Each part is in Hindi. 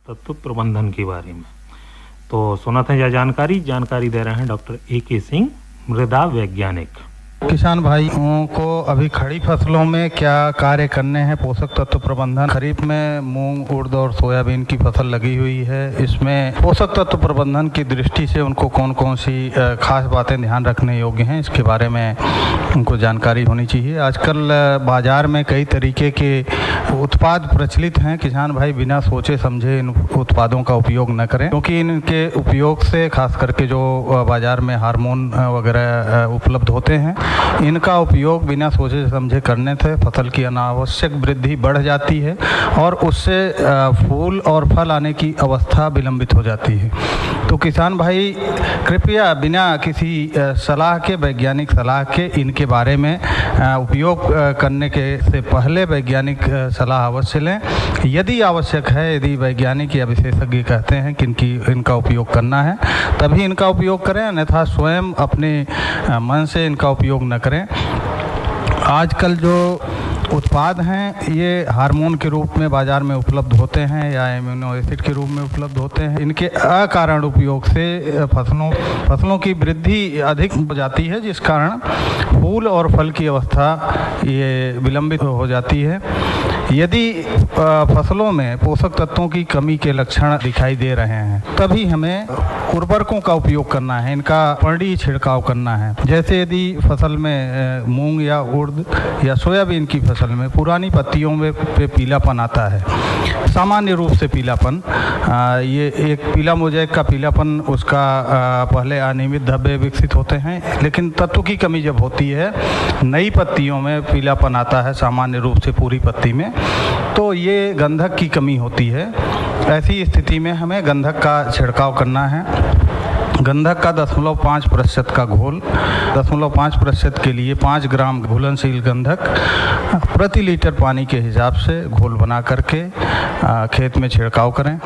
तत्व प्रबंधन के बारे में। तो सुना था यह जानकारी दे रहे हैं डॉक्टर AK सिंह, मृदा वैज्ञानिक। किसान भाइयों को अभी खड़ी फसलों में क्या कार्य करने हैं। पोषक तत्व प्रबंधन, खरीफ में मूंग, उड़द और सोयाबीन की फसल लगी हुई है। इसमें पोषक तत्व प्रबंधन की दृष्टि से उनको कौन कौन सी खास बातें ध्यान रखने योग्य हैं, इसके बारे में उनको जानकारी होनी चाहिए। आजकल बाजार में कई तरीके के उत्पाद प्रचलित हैं। किसान भाई बिना सोचे समझे इन उत्पादों का उपयोग न करें, क्योंकि इनके उपयोग से खास करके जो बाजार में हार्मोन वगैरह उपलब्ध होते हैं, इनका उपयोग बिना सोचे समझे करने से फसल की अनावश्यक वृद्धि बढ़ जाती है और उससे फूल और फल आने की अवस्था विलंबित हो जाती है। तो किसान भाई कृपया बिना किसी सलाह के, वैज्ञानिक सलाह के, इनके बारे में उपयोग करने के से पहले वैज्ञानिक सलाह अवश्य लें। यदि आवश्यक है, यदि वैज्ञानिक या विशेषज्ञ कहते हैं कि इनका उपयोग करना है, तभी इनका उपयोग करें, अन्यथा स्वयं अपने मन से इनका उपयोग न करें। आजकल जो उत्पाद हैं ये हार्मोन के रूप में बाज़ार में उपलब्ध होते हैं या एमिनो एसिड के रूप में उपलब्ध होते हैं। इनके अकारण उपयोग से फसलों की वृद्धि अधिक हो जाती है, जिस कारण फूल और फल की अवस्था ये विलंबित हो जाती है। यदि फसलों में पोषक तत्वों की कमी के लक्षण दिखाई दे रहे हैं, तभी हमें उर्वरकों का उपयोग करना है, इनका पर्णी छिड़काव करना है। जैसे यदि फसल में मूंग या उड़द या सोयाबीन की फसल में पुरानी पत्तियों में पे पीलापन आता है, सामान्य रूप से पीलापन, ये एक पीला मोज़ेक का पीलापन, उसका पहले अनियमित धब्बे विकसित होते हैं, लेकिन तत्व की कमी जब होती है, नई पत्तियों में पीलापन आता है सामान्य रूप से पूरी पत्ती में, तो ये गंधक की कमी होती है। ऐसी स्थिति में हमें गंधक का छिड़काव करना है। गंधक का 0.5% का घोल, 0.5% के लिए 5 ग्राम घुलनशील गंधक प्रति लीटर पानी के हिसाब से घोल बना करके खेत में छिड़काव करें।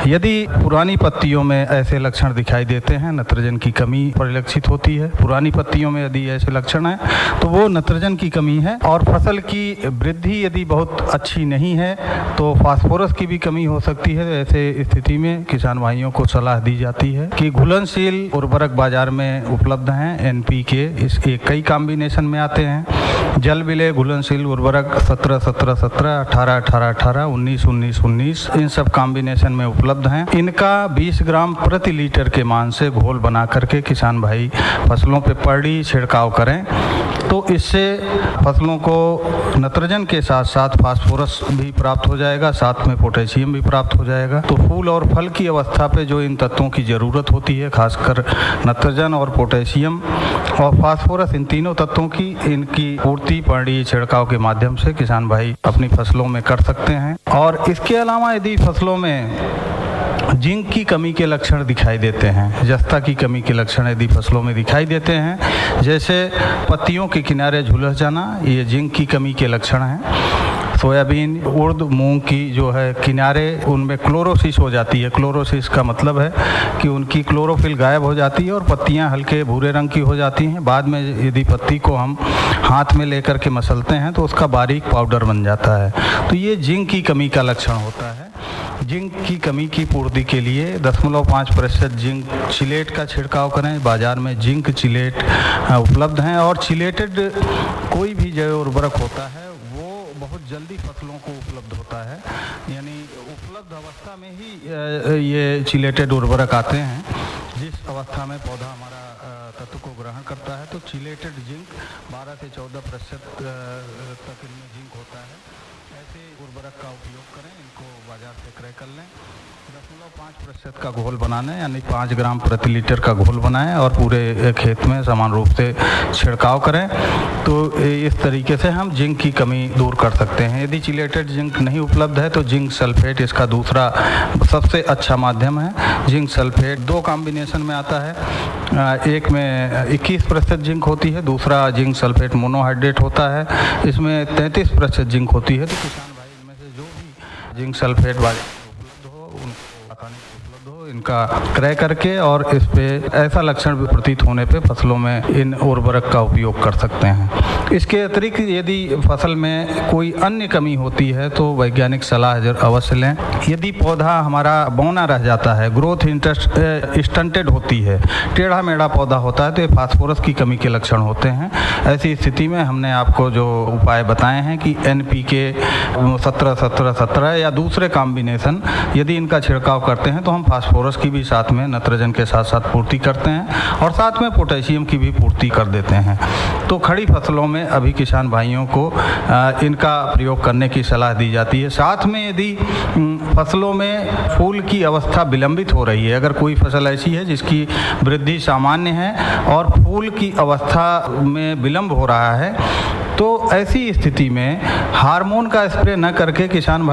यदि पुरानी पत्तियों में ऐसे लक्षण दिखाई देते हैं, नत्रजन की कमी परिलक्षित होती है, पुरानी पत्तियों में यदि ऐसे लक्षण हैं तो वो नत्रजन की कमी है। और फसल की वृद्धि यदि बहुत अच्छी नहीं है तो फास्फोरस की भी कमी हो सकती है। ऐसे स्थिति में किसान भाइयों को सलाह दी जाती है कि घुलनशील उर्वरक बाजार में उपलब्ध हैं, NPK, इसके कई कॉम्बिनेशन में आते हैं। जल विलेय घुलनशील उर्वरक 17-17-17, 18-18-18, 19-19-19, इन सब कॉम्बिनेशन में उपलब्ध हैं। इनका 20 ग्राम प्रति लीटर के मान से घोल बना करके किसान भाई फसलों पे पर्णी छिड़काव करें, तो इससे फसलों को नत्रजन के साथ साथ फास्फोरस भी प्राप्त हो जाएगा, साथ में पोटेशियम भी प्राप्त हो जाएगा। तो फूल और फल की अवस्था पे जो इन तत्वों की ज़रूरत होती है, खासकर नत्रजन और पोटेशियम और फास्फोरस, इन तीनों तत्वों की इनकी पूर्ति पर्णी छिड़काव के माध्यम से किसान भाई अपनी फसलों में कर सकते हैं। और इसके अलावा यदि फसलों में जिंक की कमी के लक्षण दिखाई देते हैं, जस्ता की कमी के लक्षण यदि फसलों में दिखाई देते हैं, जैसे पत्तियों के किनारे झुलस जाना, ये जिंक की कमी के लक्षण हैं। सोयाबीन, उड़द, मूंग की जो है किनारे, उनमें क्लोरोसिस हो जाती है। क्लोरोसिस का मतलब है कि उनकी क्लोरोफिल गायब हो जाती है और पत्तियां हल्के भूरे रंग की हो जाती हैं। बाद में यदि पत्ती को हम हाथ में लेकर के मसलते हैं तो उसका बारीक पाउडर बन जाता है। तो ये जिंक की कमी का लक्षण होता है। जिंक की कमी की पूर्ति के लिए 0.5% जिंक चिलेट का छिड़काव करें। बाज़ार में जिंक चिलेट उपलब्ध हैं और चिलेटेड कोई भी जैव उर्वरक होता है वो बहुत जल्दी फसलों को उपलब्ध होता है, यानी उपलब्ध अवस्था में ही ये चिलेटेड उर्वरक आते हैं। जिस अवस्था में पौधा हमारा तत्व को ग्रहण करता है, तो चिलेटेड जिंक 12 से 14% तक इनमें जिंक होता है। ऐसे उर्वरक का उपयोग करें, इनको बाजार से क्रय कर लें। 0.5% का घोल बनाना है, यानी 5 ग्राम प्रति लीटर का घोल बनाएं और पूरे खेत में समान रूप से छिड़काव करें। तो इस तरीके से हम जिंक की कमी दूर कर सकते हैं। यदि चिलेटेड जिंक नहीं उपलब्ध है तो जिंक सल्फेट इसका दूसरा सबसे अच्छा माध्यम है। जिंक सल्फेट 2 कॉम्बिनेशन में आता है, एक में 21% जिंक होती है, दूसरा जिंक सल्फेट मोनोहाइड्रेट होता है, इसमें 33% जिंक होती है। तो किसान भाई इनमें से जो भी जिंक सल्फेट वाले उपलब्ध हो, उनको आसानी से उपलब्ध हो, इनका क्रय करके और इस पे ऐसा लक्षण प्रतीत होने पे फसलों में इन उर्वरक का उपयोग कर सकते हैं। इसके अतिरिक्त यदि फसल में कोई अन्य कमी होती है तो वैज्ञानिक सलाह अवश्य लें। यदि पौधा हमारा बौना रह जाता है, ग्रोथ स्टंटेड होती है, टेढ़ा मेढ़ा पौधा होता है, तो ये फास्फोरस की कमी के लक्षण होते हैं। ऐसी स्थिति में हमने आपको जो उपाय बताए हैं कि NPK 17-17-17 या दूसरे कॉम्बिनेशन यदि इनका छिड़काव करते हैं तो हम फास्फोरस की भी साथ में नाइट्रोजन के साथ साथ पूर्ति करते हैं और साथ में पोटेशियम की भी पूर्ति कर देते हैं। तो खड़ी फसलों में अभी किसान भाइयों को इनका प्रयोग करने की सलाह दी जाती है। साथ में यदि फसलों में फूल की अवस्था विलंबित हो रही है, अगर कोई फसल ऐसी है जिसकी वृद्धि सामान्य है और फूल की अवस्था में विलंब हो रहा है, तो ऐसी स्थिति में हार्मोन का स्प्रे न करके किसान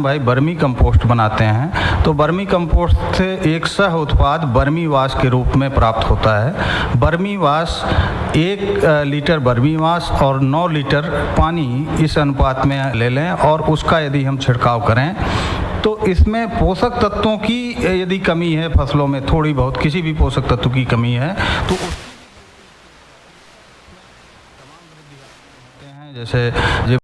भाई वर्मी कंपोस्ट बनाते हैं, तो वर्मी कंपोस्ट से एक सह उत्पाद वर्मी वाश के रूप में प्राप्त होता है। Vermi wash 1 litre vermi wash और 9 लीटर पानी इस अनुपात में ले लें और उसका यदि हम छिड़काव करें तो इसमें पोषक तत्वों की यदि कमी है, फसलों में थोड़ी बहुत किसी भी पोषक तत्व की कमी है तो जैसे